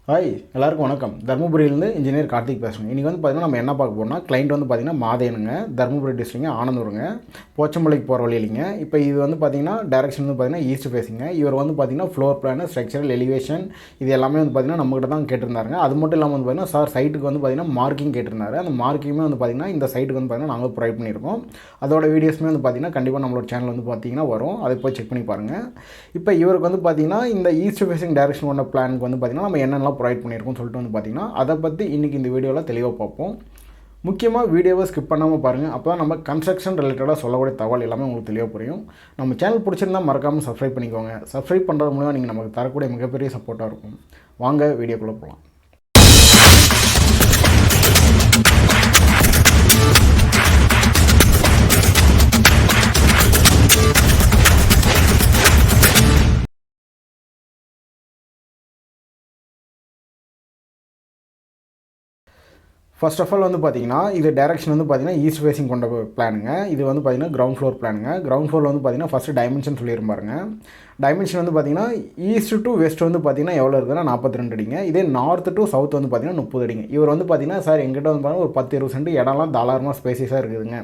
Hi எல்லாருக்கும் வணக்கம். தர்மபுரியிலேருந்து engineer Karthik பேசுகிறேன். இன்றைக்கி வந்து பார்த்திங்கன்னா நம்ம என்ன பார்க்க போகிறோம்னா, கிளைண்ட் வந்து பார்த்திங்கன்னா மாதையனுங்க, தர்மபுரி டிஸ்ட்ரிக்ட் ஆனந்தூருங்க, போச்சம்பள்ளிக்கு போகிற வழி இல்லைங்க. இப்போ இது வந்து பார்த்திங்கன்னா டைரக்ஷன் வந்து பார்த்திங்கன்னா ஈஸ்ட் ஃபேஸிங்க. இவர் வந்து பார்த்திங்கன்னா ஃப்ளோர் பிளான், ஸ்ட்ரக்சரல், எலிவேஷன் இது எல்லாமே வந்து பார்த்திங்கன்னா நம்மகிட்ட தான் கேட்டிருந்தாருங்க. அது மட்டும் இல்லாமல் வந்து பார்த்திங்கன்னா சார் சைட்டுக்கு வந்து பார்த்திங்கன்னா மார்க்கிங் கேட்டிருந்தாரு. அந்த மார்க்கிங்குமே வந்து பார்த்திங்கன்னா இந்த சைட்டுக்கு வந்து பார்த்திங்கன்னா நாங்கள் ப்ரொவைட் பண்ணியிருக்கோம். அதோட வீடியோஸுமே வந்து பார்த்திங்கன்னா கண்டிப்பாக நம்மளோட சேனல் வந்து பார்த்திங்கன்னா வரும். அதை போய் செக் பண்ணி பாருங்கள். இப்போ இவருக்கு வந்து பார்த்திங்கன்னா இந்த ஈஸ்ட் ஃபேஸிங் டைரக்ஷன் கொண்ட பிளானுக்கு வந்து பார்த்திங்கன்னா நம்ம என்னென்னலாம் ப்ரொவைட் பண்ணியிருக்கோம்னு சொல்லிட்டு வந்து பார்த்திங்கன்னா அதை பற்றி இன்றைக்கி இந்த வீடியோவில் தெளிவாக பார்ப்போம். முக்கியமாக வீடியோவை ஸ்கிப் பண்ணாமல் பாருங்கள். அப்போ தான் நம்ம கன்ஸ்ட்ரக்ஷன் ரிலேட்டடாக சொல்லக்கூடிய தகவல் எல்லாமே உங்களுக்கு தெளிவாக புரியும். நம்ம சேனல் பிடிச்சிருந்தால் மறக்காமல் சப்ஸ்கிரைப் பண்ணிக்கோங்க. சப்ஸ்கிரைப் பண்ணுறது மூலம் நீங்கள் நமக்கு தரக்கூடிய மிகப்பெரிய சப்போர்ட்டாக இருக்கும். வாங்க வீடியோக்குள்ளே போகலாம். ஃபர்ஸ்ட் ஆஃப் ஆல் வந்து பார்த்திங்கன்னா இது டைரக்ஷன் வந்து பார்த்திங்கன்னா ஈஸ்ட் ஃபேஸிங் கொண்ட பிளானுங்க. இது வந்து பார்த்திங்கன்னா கிரவுண்ட் ஃப்ளோர் பிளானுங்க. கிரவுண்ட் ஃப்ளோரில் வந்து பார்த்திங்கன்னா ஃபஸ்ட்டு டைமென்ஷன் சொல்லியிருப்பாருங்க. டைமென்ஷன் வந்து பார்த்திங்கன்னா ஈஸ்ட் டு வெஸ்ட் வந்து பார்த்திங்கன்னா எவ்வளோ இருக்குதுன்னா 42 அடிங்க. இதே நார்த் டு சவுத் வந்து பார்த்திங்கன்னா 30 அடிங்க. இவர் வந்து பார்த்திங்கன்னா சார் எங்கிட்ட வந்து பார்த்திங்கன்னா ஒரு 10-20 சென்ட் இடம்லாம் தாராளமாக ஸ்பேசியஸாக இருக்குதுங்க.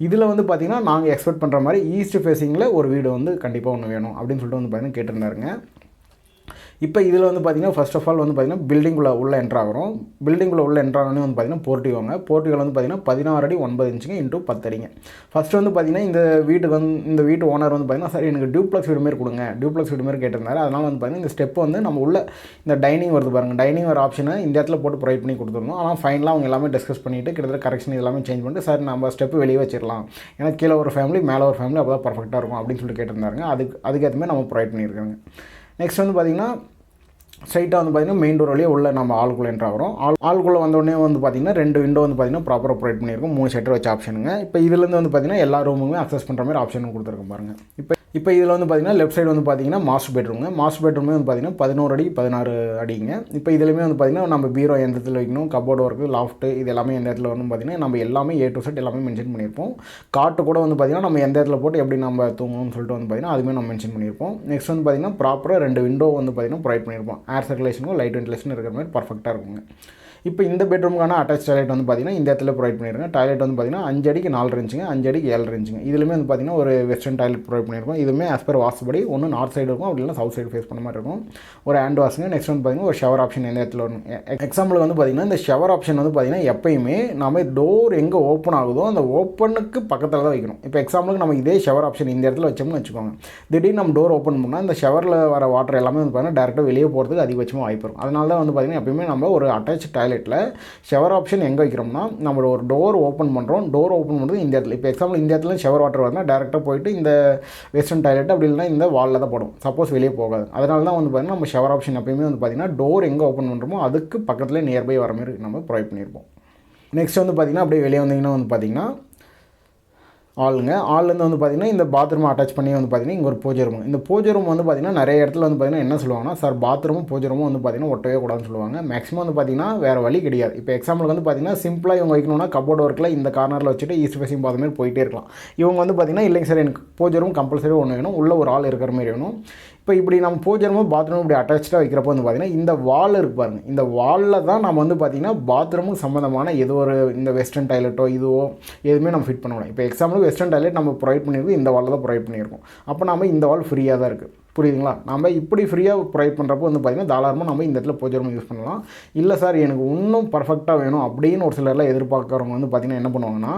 இதில் வந்து பார்த்திங்கன்னா நாங்கள் எக்ஸ்பெக்ட் பண்ணுற மாதிரி ஈஸ்ட் ஃபேஸிங்கில் ஒரு வீடு வந்து கண்டிப்பாக ஒன்று வேணும் அப்படின்னு சொல்லிட்டு வந்து பார்த்திங்கன்னா கேட்டிருந்தாருங்க. இப்போ இதில் வந்து பார்த்திங்கன்னா ஃபர்ஸ்ட் ஆஃப் ஆல் வந்து பார்த்திங்கன்னா பில்டிங்குள்ளே உள்ள என்ட்ராகிறோம். பில்டிங்குள்ளே உள்ள என்ட்ரானே வந்து பார்த்திங்கன்னா போர்ட்டிகோங்க. போர்ட்டிகோவில் வந்து பார்த்திங்கன்னா 16 அடி 9 இன்ச்சுங்க இன்ட்டு 10 அடிங்க. ஃபஸ்ட்டு வந்து பார்த்திங்கன்னா இந்த வீட்டு ஓனர் வந்து பார்த்திங்கன்னா சார் எனக்கு டியூப்ளக்ஸ் வீடு மாரி கொடுங்க, டியூப்ளக்ஸ் வீடு மாரி கேட்டிருந்தாரு. அதனால் வந்து பார்த்திங்கன்னா இந்த ஸ்டெப் வந்து நம்ம உள்ள இந்த டைனிங் வருது பாருங்கள், டைனிங் வர ஆப்ஷனை இந்த இடத்துல போட்டு ப்ரொவைட் பண்ணி கொடுத்துருந்தோம். ஆனால் ஃபைனலாக அவங்க எல்லாமே டிஸ்கஸ் பண்ணிவிட்டு கிட்டத்தட்ட கரெக்ஷன் எல்லாமே சேஞ்ச் பண்ணிட்டு சார் நம்ம ஸ்டெப்பு வெளியே வச்சிடலாம், ஏன்னா கீழே ஒரு ஃபேமிலி மேலே ஒரு ஃபேமிலி அப்போ தான் பர்ஃபெக்டாக இருக்கும் அப்படின்னு சொல்லிட்டு கேட்டிருந்தாருங்க. அதுக்கேற்றமே நம்ம ப்ரொவைட் பண்ணியிருக்காங்க. நெக்ஸ்ட் வந்து பார்த்திங்கன்னா ஸ்ட்ரைட்டாக வந்து பார்த்திங்கன்னா மெயின் டோர் வழியே உள்ள நம்ம ஆளுக்குள்ளே என்ட்ராகிறோம். ஆளுக்குள்ளே வந்தோடனே வந்து பார்த்திங்கன்னா 2 விண்டோ வந்து பார்த்திங்கன்னா ப்ராப்பராக ப்ரொவைட் பண்ணியிருக்கோம். 3 ஷட்டர் வச்ச ஆப்ஷனுங்க. இப்போ இதுலேருந்து வந்து பார்த்திங்கன்னா எல்லா ரூமுமே அக்சஸ் பண்ணுற மாதிரி ஆப்ஷன் கொடுத்துருக்கோம் பாருங்கள். இப்போ இதில் வந்து பார்த்திங்கன்னா லெஃப்ட் சைடு வந்து பார்த்திங்கன்னா மாஸ்டர் பெட்ரூமுங்க. மாஸ்டர் பெட்ரூமே வந்து பார்த்திங்கன்னா 11 அடி 16 அடிங்க. இப்போ இதுலேயுமே வந்து பார்த்திங்கன்னா நம்ம பீரோ எந்த இடத்துல வைக்கணும், கபோர்டு ஒர்க்கு, லாஃப்ட்டு இது எல்லாமே எந்த இடத்துல வந்து பார்த்திங்கன்னா நம்ம எல்லாமே A to Z எல்லாமே மென்ஷன் பண்ணியிருப்போம். காட்டு கூட வந்து பார்த்திங்கன்னா நம்ம எந்த இடத்துல போட்டு எப்படி நம்ம தூங்கணும்னு சொல்லிட்டு வந்து பார்த்திங்கன்னா அதுவுமே நம்ம மென்ஷன் பண்ணியிருப்போம். நெக்ஸ்ட் வந்து பார்த்திங்கன்னா ப்ராப்பராக 2 விண்டோ வந்து பார்த்திங்கன்னா ப்ரொவைட் பண்ணியிருப்போம். ஏர் சர்க்குலேஷனும் லைட் வென்டிலேஷன் இருக்கிற மாதிரி பர்ஃபெக்டாக இருக்குங்க. இப்போ இந்த பெட்ரூமுக்கான அட்டாச் டாய்லெட் வந்து பார்த்திங்கன்னா இந்த இடத்துல ப்ரொவைட் பண்ணியிருக்கேன். டாய்லெட் வந்து பார்த்திங்கன்னா 5 அடிக்கு 4 இன்ச்சுங்க, 5 அடிக்கு 7 இன்ச்சுங்க. இதுலேயுமே வந்து பார்த்திங்கன்னா ஒரு வெஸ்டர்ன் டாய்லெட் ப்ரொவைட் பண்ணியிருக்கோம். இதுவுமே ஆஸ் பர் வாஸ்துபடி ஒன்று நார்த் சைடு இருக்கும், அப்படி இல்லைனா சவுத் சைடு ஃபேஸ் பண்ண மாதிரி இருக்கும். ஒரு ஹேண்ட் வாஷுங்க. நெக்ஸ்ட் வந்து பார்த்திங்கன்னா ஒரு ஷவர் ஆப்ஷன் எந்த இடத்துல வரும். எக்ஸாம்பிள் வந்து பார்த்திங்கன்னா இந்த ஷவர் ஆப்ஷன் வந்து பார்த்திங்கன்னா எப்பயுமே நம்ம டோர் எங்கே ஓப்பன் ஆகுதோ அந்த ஓப்பனுக்கு பக்கத்தில் தான் வைக்கணும். இப்போ எக்ஸாம்பிளுக்கு நம்ம இதே ஷவர் ஆப்ஷன் இந்த இடத்துல வச்சோம்னு வச்சுக்கோங்க, திடீர்னு நம்ம டோர் ஓப்பன் பண்ணால் இந்த ஷவரில் வர வாட்டர் எல்லாமே வந்து பார்த்திங்கன்னா டேரெக்டாக வெளியே போகிறதுக்கு அதிகபட்சமாக வாய்ப்பு இருக்கும். அதனால தான் வந்து பார்த்திங்கன்னா எப்பயுமே நம்ம ஒரு அட்டாச் டாய்லெட்டில் ஷவர் ஆப்ஷன் எங்கே வைக்கிறோம்னா நம்ம ஒரு டோர் ஓப்பன் பண்ணுறோம், டோர் ஓப்பன் பண்ணுறது இந்த இடத்துல. இப்போ எக்ஸாம்பிள் இந்த இடத்துல ஷவர் வாட்டர் வரலாம் டேரெக்டாக போயிட்டு இந்த வெஸ்டர்ன் டாய்லெட் அப்படி இல்லைனா இந்த வாலில் தான் போடும், சப்போஸ் வெளியே போகாது. அதனால தான் வந்து பார்த்திங்கன்னா நம்ம ஷவர் ஆப்ஷன் எப்பயுமே வந்து பார்த்திங்கன்னா டோர் எங்கே ஓப்பன் பண்ணுறோமோ அதுக்கு பக்கத்தில் நியர்பை வர மாதிரி நம்ம ப்ரொவைட் பண்ணியிருப்போம். நெக்ஸ்ட் வந்து பார்த்திங்கன்னா அப்படியே வெளியே வந்தீங்கன்னா வந்து பார்த்திங்கன்னா ஆள்லேருந்து வந்து பார்த்திங்கன்னா இந்த பாத்ரூம் அட்டாச் பண்ணி வந்து பார்த்திங்கன்னா இங்கே ஒரு பூஜை ரூம். இந்த பூஜை ரூம் வந்து பார்த்திங்கன்னா நிறைய இடத்துல வந்து பார்த்திங்கன்னா என்ன சொல்லுவாங்கன்னா சார் பாத்ரூமும் பூஜை ரூமும் வந்து பார்த்திங்கன்னா ஒட்டவே கூடாதுன்னு சொல்லுவாங்க. மேக்ஸிமம் வந்து பார்த்திங்கன்னா வேறு வழி கிடையாது. இப்போ எக்ஸாம்பிளுக்கு வந்து பார்த்திங்கன்னா சிம்பிளாக இவங்க வைக்கணும்னா கபோர்டு ஒர்க்கில் இந்த கார்னரில் வச்சுட்டு ஈஸ்ட் ஃபேஸிங் பார்த்த மாதிரி போயிட்டே இருக்கலாம். இவங்க வந்து பார்த்திங்கன்னா இல்லைங்க சார் எனக்கு பூஜை ரூம் கம்பல்சரி ஒன்று வேணும், உள்ள ஒரு ஆள் இருக்கிற மாதிரி வேணும். இப்போ இப்படி நம்ம பூஜை ரூமும் பாத்ரூமும் இப்படி அட்டாச்சாக வைக்கிறப்போ வந்து பார்த்திங்கன்னா இந்த வால் இருக்கு பாருங்கள், இந்த வாலில் தான் நம்ம வந்து பார்த்திங்கன்னா பாத்ரூமுக்கு சம்மந்தமான ஏதோ ஒரு இந்த வெஸ்டர்ன் டாய்லெட்டோ இதுவோ எதுவுமே நம்ம ஃபிட் பண்ணணும். இப்போ எக்ஸாம்பிளுக்கு வெஸ்டர்ன் டாய்லெட் நம்ம ப்ரொவைட் பண்ணியிருக்கோம், இந்த வாலில் தான் ப்ரொவைட் பண்ணியிருக்கோம். அப்போ நம்ம இந்த வால் ஃப்ரீயாக தான் இருக்குது, புரியுதுங்களா? நம்ம இப்படி ஃப்ரீயாக ப்ரொவைட் பண்ணுறப்போ வந்து பார்த்திங்கன்னா தாராளமாக நம்ம இந்த இடத்துல பூஜை ரூம் யூஸ் பண்ணலாம். இல்லை சார் எனக்கு இன்னும் பர்ஃபெக்டாக வேணும் அப்படின்னு ஒரு சிலர்லாம் எதிர்பார்க்குறவங்க வந்து பார்த்திங்கன்னா என்ன பண்ணுவாங்கன்னா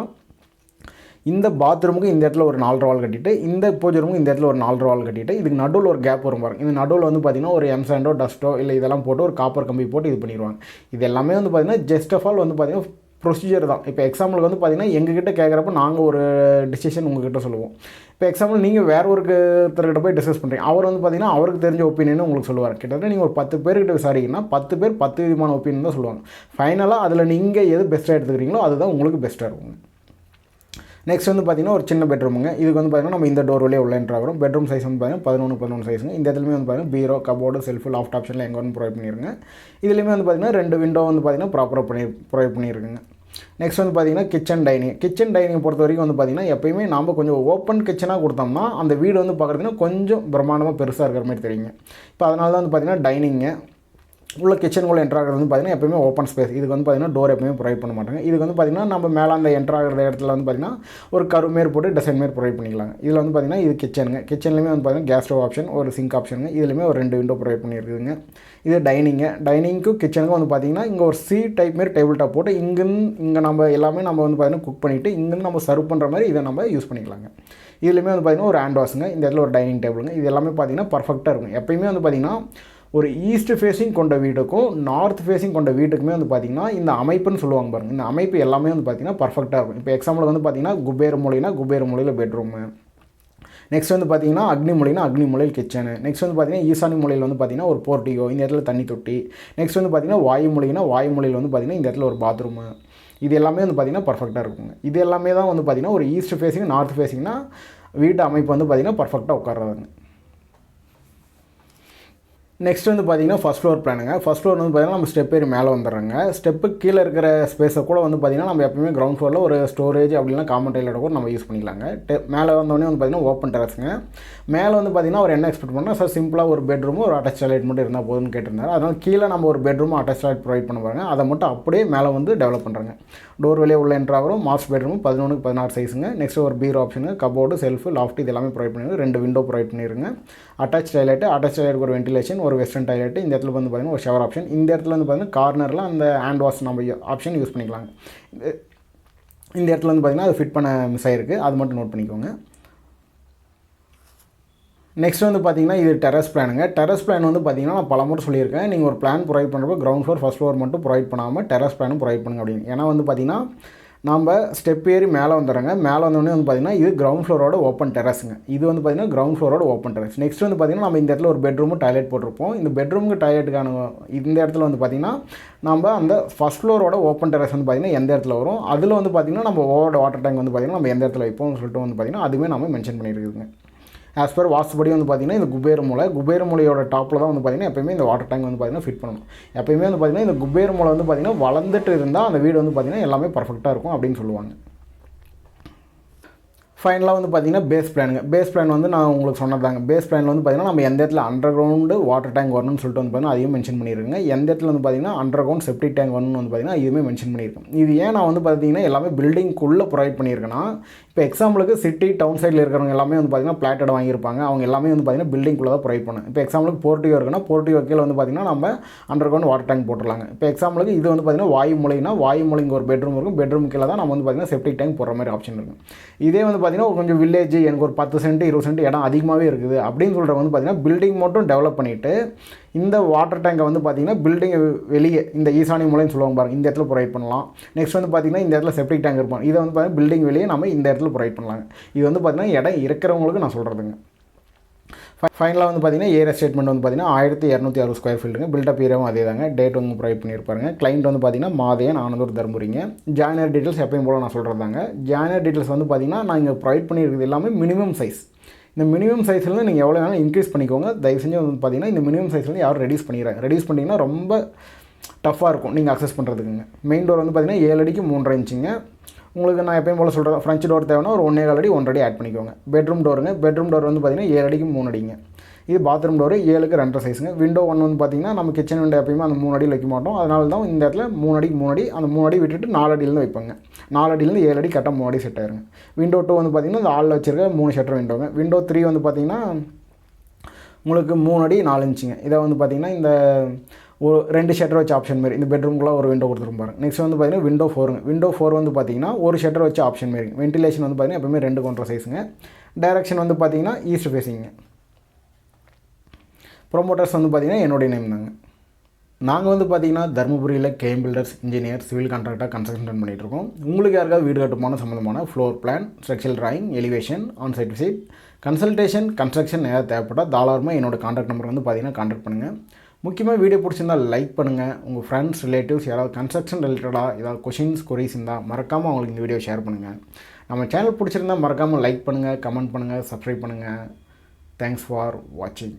இந்த பாத்ரூமுக்கு இந்த இடத்துல ஒரு 4 வால் கட்டிட்டு இந்த பூஜை ரூமுக்கு இந்த இடத்துல ஒரு 4 வால் கட்டிட்டு இதுக்கு நடுவில் ஒரு கேப் வரும் பாருங்க. இந்த நடுவில் வந்து பார்த்திங்கன்னா ஒரு எம்சாண்டோ டஸ்ட்டோ இல்லை இதெல்லாம் போட்டு ஒரு காப்பர் கம்பி போட்டு இது பண்ணிடுவாங்க. இது எல்லாமே வந்து பார்த்திங்கன்னா ஜஸ்ட் ஆஃப் ஆல் வந்து பார்த்திங்கன்னா ப்ரொசீஜர் தான். இப்போ எக்ஸாம்பிளுக்கு வந்து பார்த்திங்கன்னா எங்ககிட்ட கேட்குறப்ப நாங்கள் ஒரு டிசிஷன் உங்ககிட்ட சொல்லுவோம். இப்போ எக்ஸாம்பிள் நீங்கள் வேறு ஒருத்தர்கிட்ட போய் டிஸ்கஸ் பண்ணுறீங்க, அவர் வந்து பார்த்திங்கன்னா அவருக்கு தெரிஞ்ச ஒப்பீனியன் உங்களுக்கு சொல்லுவார். கிட்டத்தட்ட நீங்கள் ஒரு 10 பேர்கிட்ட விசாரிங்கன்னா 10 பேர் 10 விதமான ஒப்பீனியன் தான் சொல்லுவாங்க. ஃபைனலாக அதில் நீங்கள் எது பெஸ்ட்டாக எடுத்துக்கிறீங்களோ அதுதான் உங்களுக்கு பெஸ்ட்டாக இருக்கும். நெக்ஸ்ட் வந்து பார்த்திங்கன்னா ஒரு சின்ன பெட்ரூமுங்க. இதுக்கு வந்து பார்த்திங்கன்னா நம்ம இந்த டோர் வழியே உள்ள என்ட்ராகிறோம். பெட்ரூம் சைஸ் வந்து பார்த்திங்கன்னா 11 சைஸுங்க. இந்த இடத்துலையுமே வந்து பார்த்திங்கன்னா பீரோ கபோர்டு செல்ஃபு லாஃப்ட் ஆப்ஷனில் எங்கே வந்து ப்ரொவைட் பண்ணியிருங்க. இதுலேயுமே வந்து பார்த்திங்கன்னா 2 விண்டோ வந்து பார்த்திங்கன்னா ப்ராப்பராக ப்ரொவைட் பண்ணியிருக்குங்க. நெக்ஸ்ட் வந்து பார்த்திங்கன்னா கிச்சன் டைனிங் பொறுத்த வரைக்கும் வந்து பார்த்திங்கன்னா எப்பயுமே நாம் கொஞ்சம் ஓப்பன் கிச்சனாக கொடுத்தோம்னா அந்த வீடு வந்து பார்க்குறதுன்னா கொஞ்சம் பிரம்மாண்டமாக பெருசாக இருக்கிற மாதிரி தெரியுங்க. இப்போ அதனால தான் வந்து பார்த்திங்கன்னா டைனிங்கு உள்ள கிச்சனுக்குள்ளே என்ட்ரு ஆகிறது வந்து பார்த்திங்கன்னா எப்போயுமே ஓப்பன் ஸ்பேஸ். இதுக்கு வந்து பார்த்திங்கன்னா டோர் எப்போயுமே ப்ரொவைட் பண்ண மாட்டாங்க. இதுக்கு வந்து பார்த்திங்கன்னா நம்ம மேலே அந்த என்ட்ரு ஆகிற இடத்துல வந்து பார்த்திங்கன்னா ஒரு கர்வ் மாரி போட்டு டிசைன் மாரி ப்ரொவைட் பண்ணிக்கலாங்க. இதில் வந்து பார்த்திங்கன்னா இது கிச்சனுங்க. கிச்சன்லேயுமே வந்து பார்த்திங்கன்னா கேஸ் ஸ்டவ் ஆப்ஷன், ஒரு சிங்க் ஆப்ஷனுங்க. இதுலேயுமே ஒரு 2 விண்டோ ப்ரொவைட் பண்ணியிருக்குதுங்க. இது டைனிங்க்கும் கிச்சனுக்கும் வந்து பார்த்திங்கன்னா இங்கே ஒரு சி டைப் மாரி டேபிள் டாப் போட்டு இங்கே நம்ம எல்லாமே நம்ம வந்து பார்த்திங்கன்னா குக் பண்ணிவிட்டு இங்கேருந்து நம்ம சர்வ் பண்ணுற மாதிரி இதை நம்ம யூஸ் பண்ணிக்கலாங்க. இதுலேயுமே வந்து பார்த்திங்கன்னா ஒரு ஹேண்ட் வாஷுங்க. இந்த இடத்துல ஒரு டைனிங் டேபிளுங்க. இது எல்லாமே பார்த்திங்கன்னா பர்ஃபெக்டாக இருக்கும். எப்போயுமே வந்து பார்த்திங்கன்னா ஒரு ஈஸ்ட் ஃபேஸிங் கொண்ட வீட்டுக்கும் நார்த் ஃபேஸிங் கொண்ட வீட்டுக்குமே வந்து பார்த்திங்கன்னா இந்த அமைப்புன்னு சொல்லுவாங்க பாருங்கள். இந்த அமைப்பு எல்லாமே வந்து பார்த்திங்கன்னா பர்ஃபெக்டாக இருக்கும். இப்போ எக்ஸாம்பிளுக்கு வந்து பார்த்திங்கன்னா குபேர மூலையில் பெட்ரூமு, நெக்ஸ்ட் வந்து பார்த்திங்கன்னா அக்னி மூலையில் கிச்சனு, நெக்ஸ்ட் வந்து பார்த்திங்கன்னா ஈசானி மூலையில் வந்து பார்த்திங்கன்னா ஒரு போர்ட்டிகோ, இந்த இடத்துல தண்ணி தொட்டி, நெக்ஸ்ட் வந்து பார்த்திங்கன்னா வாயு மூலையில் வந்து பார்த்திங்கன்னா இந்த இடத்துல ஒரு பாத்ரூமு. இது எல்லாமே வந்து பார்த்திங்கன்னா பர்ஃபெக்டாக இருக்குங்க. இது எல்லாமே தான் வந்து பார்த்திங்கன்னா ஒரு ஈஸ்ட் ஃபேஸிங் நார்த் ஃபேஸிங்னா வீட்டு அமைப்பு வந்து பார்த்திங்கன்னா பர்ஃபெக்டாக உட்கார்றதுங்க. நெக்ஸ்ட் வந்து பார்த்திங்கன்னா ஃபஸ்ட் ஃப்ளோர் பிளானுங்க. ஃபஸ்ட் ஃப்ளோர் வந்து பார்த்திங்கன்னா நம்ம ஸ்டெப் ஏறி மேலே வந்துடுறாங்க. ஸ்டெப்புக்கு கீழே இருக்கிற ஸ்பேஸை கூட வந்து பார்த்திங்கன்னா நம்ம எப்பவுமே கிரவுண்ட் ஃப்ளோரில் ஒரு ஸ்டோரேஜ் அப்படின்னா காமன் டைலோட கூட நம்ம யூஸ் பண்ணிக்கலாங்க. மேலே வந்தோடனே வந்து பார்த்திங்கன்னா ஓப்பன் டெரஸுங்க. மேலே வந்து பார்த்திங்கன்னா அவர் என்ன எக்ஸ்பெக்ட் பண்ணால் சார் சிம்பிளாக ஒரு பெட்ரூமும் ஒரு அட்டாச் டாய்லெட் மட்டும் இருந்தால் போதும்னு கேட்டிருந்தாரு. அதனால் கீழே நம்ம ஒரு பெட்ரூமும் அட்டாச் டாய்லெட் ப்ரொவைட் பண்ண பாருங்க. அதை மட்டும் அப்படியே மேலே வந்து டெவலப் பண்ணுறாங்க. டோர் வெளியே உள்ள என்ட்ராகும். மாஸ்டர் பெட்ரூம் 11x16 சைஸுங்க. நெக்ஸ்ட் ஒரு பீரோ ஆப்ஷனுங்க, கபோர்டு, செல்ஃபு, லாஃப்ட் இது எல்லாமே ப்ரொவைட் பண்ணிடுங்க. 2 விண்டோ ப்ரொவைட் பண்ணிடுங்க. அட்டாச் டாய்லெட்டுக்கு ஒரு வென்டிலேஷன், ஒரு வெஸ்டர்ன் டாய்லெட், இந்த இடத்துல வந்து பார்த்திங்கன்னா ஒரு ஷவர் ஆப்ஷன். இந்த இடத்துல வந்து பார்த்திங்கன்னா கார்னரில் அந்த ஹேண்ட் வாஷ் நம்ம ஆப்ஷன் யூஸ் பண்ணிக்கலாங்க. இந்த இடத்துல வந்து பார்த்திங்கன்னா அது ஃபிட் பண்ண மிஸ் ஆகிருக்கு, அது மட்டும் நோட் பண்ணிக்கோங்க. நெக்ஸ்ட் வந்து பார்த்திங்கன்னா இது டெரஸ் பிளானுங்க. டெரஸ் பிளான் வந்து பார்த்திங்கன்னா நான் பலமுறை சொல்லியிருக்கேன், நீங்கள் ஒரு பிளான் ப்ரொவைட் பண்ணுறப்போ கிரவுண்ட் ஃப்ளோர் ஃபஸ்ட் ஃப்ளோர் மட்டும் ப்ரொவைட் பண்ணாமல் டெரஸ் பிளானும் ப்ரொவைட் பண்ணுங்க அப்படின்னு. ஏன்னா வந்து பார்த்திங்கன்னா நம்ம ஸ்டெப் ஏறி மேலே வந்துடுறோங்க. மேலே வந்தோடனே வந்து பார்த்திங்கன்னா இது கிரவுண்ட் ஃப்ளோரோட ஓப்பன் டெரஸுங்க. இது வந்து பார்த்திங்கன்னா கிரவுண்ட் ஃப்ளோரோட ஓப்பன் டெரஸ். நெக்ஸ்ட் வந்து பார்த்திங்கன்னா நம்ம இந்த இடத்துல ஒரு பெட்ரூமும் டாய்லெட் போட்டிருப்போம். இந்த பெட்ரூமுக்கு டாய்லெட்டுக்கான இந்த இடத்துல வந்து பார்த்திங்கன்னா நம்ம அந்த ஃபஸ்ட் ஃப்ளோரோட ஓப்பன் டெரஸ் வந்து பார்த்திங்கன்னா எந்த இடத்துல வரும், அதில் வந்து பார்த்திங்கன்னா நம்ம ஓவரோட வாட்டர் டேங்க் வந்து பார்த்திங்கன்னா நம்ம எந்த இடத்துல வைப்போம்னு சொல்லிட்டு வந்து பார்த்திங்கன்னா அதுவுமே நம்ம மென்ஷன் பண்ணியிருக்குதுங்க. ஆஸ் பர் வாஸ்துபடி வந்து பார்த்திங்கன்னா இந்த குபேர மூலையோட டாப்பில் தான் வந்து பார்த்திங்கன்னா எப்போயுமே இந்த வாட்டர் டேங்க் வந்து பார்த்திங்கன்னா ஃபிட் பண்ணணும். எப்போயுமே வந்து பார்த்திங்கன்னா இந்த குபேர மூலை வந்து பார்த்திங்கன்னா வளர்ந்துட்டு இருந்தால் அந்த வீடு வந்து பார்த்திங்கன்னா எல்லாமே பர்ஃபெக்டாக இருக்கும் அப்படின்னு சொல்லுவாங்க. ஃபைனலாக வந்து பார்த்திங்கன்னா பேஸ் பிளானுங்க. பேஸ் பிளான் வந்து நான் உங்களுக்கு சொன்னதாங்க. பேஸ் பிளானில் வந்து பார்த்திங்கன்னா நம்ம எந்த இடத்துல அண்டர் கிரவுண்டு வாட்டர் டேங்க் வரணும்னு சொல்லிட்டு வந்து பார்த்திங்கன்னா அதையும் மென்ஷன் பண்ணியிருக்கேங்க. எந்த இடத்துல வந்து பார்த்திங்கன்னா அண்டர் கிரவுண்ட் செப்டிக் டேங்க் வரணும்னு வந்து பார்த்திங்கன்னா இதுவுமே மென்ஷன் பண்ணியிருக்கேன். இது ஏன் நான் வந்து பார்த்திங்கன்னா எல்லாமே பில்டிங்குள்ளே ப்ரொவைட் பண்ணியிருக்கேன்னா, இப்போ எக்ஸாம்பிளுக்கு சிட்டி டவுன் சைடில் இருக்கிறவங்க எல்லாமே வந்து பார்த்திங்கன்னா பிளாட்டட் வாங்கியிருப்பாங்க. அவங்க எல்லாமே வந்து பார்த்திங்கன்னா பில்டிங்குள்ளே தான் ப்ரொவைட் பண்ணேன். இப்போ எக்ஸாம்பிளுக்கு போர்ட்டிகோ இருக்குன்னா போர்ட்டிகோ கீழே வந்து பார்த்திங்கன்னா நம்ம அண்டர் கிரவுண்ட் வாட்டர் டேங்க் போட்டுடலாங்க. இப்போ எக்ஸாம்பிளுக்கு இது வந்து பார்த்திங்கன்னா வாயு மூலைங்க ஒரு பெட்ரூம் இருக்கும். பெட்ரூம் கீழே தான் நம்ம வந்து பார்த்திங்கன்னா செப்டிக் டேங்க் போடுற மாதிரி ஆப்ஷன் இருக்கும். இதே வந்து பார்த்திங்கன்னா கொஞ்சம் வில்லேஜ், எனக்கு ஒரு 10 சென்ட் 20 சென்ட் இடம் அதிகமாகவே இருக்குது அப்படின்னு சொல்கிற வந்து பார்த்திங்கன்னா பில்டிங் மட்டும் டெவலப் பண்ணிவிட்டு இந்த வாட்டர் டேங்கை வந்து பார்த்திங்கன்னா பில்டிங் வெளியே இந்த ஈசானி மூலைன்னு சொல்லுவாங்க பாருங்கள், இந்த இடத்துல ப்ரொவைட் பண்ணலாம். நெக்ஸ்ட் வந்து பார்த்திங்கன்னா இந்த இடத்துல செப்டிக் டேங்க் இருப்போம். இதை வந்து பார்த்திங்கன்னா பில்டிங் வெளியே நம்ம இந்த இடத்துல ப்ரொவைட் பண்ணலாங்க. இது வந்து பார்த்திங்கன்னா இடம் இருக்கிறவங்களுக்கு நான் சொல்கிறதுங்க. ஃபைனலாக வந்து பார்த்திங்கன்னா ஏரியா ஸ்டேட்மெண்ட் வந்து பார்த்திங்கன்னா 1260 ஸ்கொயர் ஃபீல்டுங்க. பில்டப் ஏரியாவும் அதே தாங்க. டேட் வந்து ப்ரொவைட் பண்ணியிருப்பாருங்க. கிளைண்ட் வந்து பார்த்திங்கன்னா மாதயன் ஆனந்தூர் தர்மபுரிங்க. ஜாயினர் டீட்டெயில்ஸ் எப்பயும் போல் நான் சொல்கிறதாங்க. ஜாயினர் டீட்டெயில்ஸ் வந்து பார்த்திங்கன்னா நான் இங்கே ப்ரொவைட் பண்ணியிருக்கிறது எல்லாமே மினிமம் சைஸ். இந்த மினிமம் சைஸ்லேருந்து நீங்கள் எவ்வளோ வேணாலும் இன்க்ரீஸ் பண்ணிக்கோங்க. தயவு செஞ்சு வந்து பார்த்திங்கன்னா இந்த மினிமம் சைஸ்லேருந்து யாரும் ரெடியூஸ் பண்ணிங்கன்னா ரொம்ப டஃப்பாக இருக்கும் நீங்கள் அக்சஸ் பண்ணுறதுக்குங்க. மெயின் டோர் வந்து பார்த்திங்கன்னா 7 அடிக்கு 3.5 இன்ச்சுங்க. உங்களுக்கு நான் எப்பயும் போல் சொல்கிறேன், ஃப்ரெஞ்ச் டோர் தேவைன்னா ஒரு 1.25 அடி 1 அடி ஆட் பண்ணிக்கோங்க. பெட்ரூம் டோருங்க. பெட்ரூம் டோர் வந்து பார்த்திங்கன்னா 7 அடிக்கு 3 அடிங்க. இது பாத்ரூம் டோரு 7க்கு 2.5 சைஸுங்க. விண்டோ 1 வந்து பார்த்திங்கன்னா நம்ம கிச்சன் விண்டோ எப்பயுமே அந்த 3 அடியில் வைக்க மாட்டோம். அதனால தான் இந்த இடத்துல 3 அடிக்கு 3 அடி, அந்த 3 அடி விட்டுட்டு 4 அடியிலேருந்து வைப்பாங்க. 4 அடியிலேருந்து 7 அடி கரெக்டாக 3 அடி செட் ஆயிருங்க. விண்டோ 2 வந்து பார்த்திங்கன்னா இந்த ஆளில் வச்சிருக்க 3 ஷட்டர் விண்டோங்க. விண்டோ 3 வந்து பார்த்திங்கன்னா உங்களுக்கு 3 அடி 4 இன்ச்சுங்க. இதை வந்து பார்த்திங்கன்னா இந்த ஒரு 2 ஷட்டர் வச்ச ஆப்ஷன் மாரி இந்த பெட்ரூம்குள்ளே ஒரு விண்டோ கொடுத்துருப்பாரு. நெக்ஸ்ட் வந்து பார்த்திங்கன்னா விண்டோ 4ங்க. விண்டோ 4 வந்து பார்த்திங்கன்னா ஒரு ஷட்டர் வச்ச ஆப்ஷன் மாரி. வென்டிலேஷன் வந்து பார்த்திங்கன்னா எப்பவுமே 2 சைஸுங்க. டைரக்ஷன் வந்து பார்த்திங்கன்னா ஈஸ்ட் ஃபேஸிங்க. ப்ரொமோட்டர்ஸ் வந்து பார்த்திங்கன்னா என்னுடைய நேம் தாங்க. நாங்கள் வந்து பார்த்திங்கன்னா தர்மபுரியில் game builders, engineer, civil contractor, construction பண்ணிகிட்ருக்கோம். உங்களுக்கு யாருக்காவது வீடு கட்டுமான சம்மந்தமான floor plan, structural drawing, elevation, onsite visit, consultation, construction ஏதாவது தேவைப்பட்டால் தாராளமாக என்னோட கான்டாக்ட் நம்பர் வந்து பார்த்திங்கன்னா கான்டாக்ட் பண்ணுங்கள். முக்கியமாக வீடியோ பிடிச்சிருந்தால் லைக் பண்ணுங்கள். உங்கள் ஃப்ரெண்ட்ஸ், ரிலேட்டிவ்ஸ் யாராவது கன்ஸ்ட்ரக்ஷன் ரிலேட்டடாக ஏதாவது கொரிஸ் இருந்தால் மறக்காமல் அவங்களுக்கு இந்த வீடியோ ஷேர் பண்ணுங்கள். நம்ம சேனல் பிடிச்சிருந்தால் மறக்காமல் லைக் பண்ணுங்கள், கமெண்ட் பண்ணுங்கள், சப்ஸ்கிரைப் பண்ணுங்கள். தேங்க்ஸ் ஃபார் வாட்சிங்.